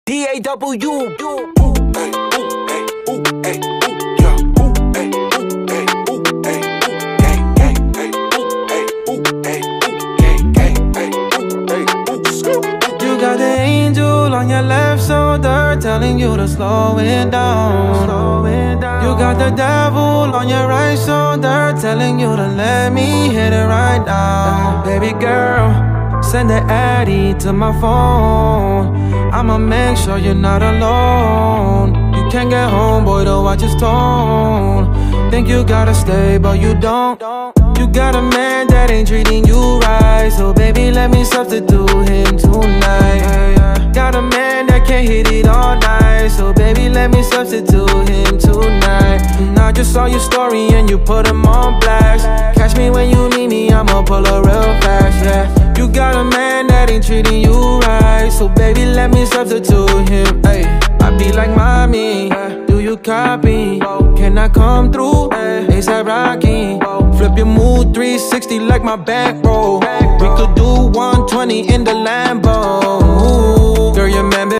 PESERTA021. You got the angel on your left shoulder telling you to slow it down. You got the devil on your right shoulder telling you to let me hit it right now. Baby girl, send the Addy to my phone. I'ma make sure you're not alone. You can't get home, boy, to watch his tone. Think you gotta stay, but you don't. You got a man that ain't treating you right, so baby, let me substitute him tonight. Got a man that can't hit it all night, so baby, let me substitute him tonight. And I just saw your story and you put him on blast. Catch me when you need me, I'ma pull up real fast, yeah. You got a man that ain't treating you right, so baby, let me substitute him, ayy. I be like, mommy, do you copy? Can I come through? ASAP Rocky. Flip your mood 360 like my back roll. We could do 120 in the land.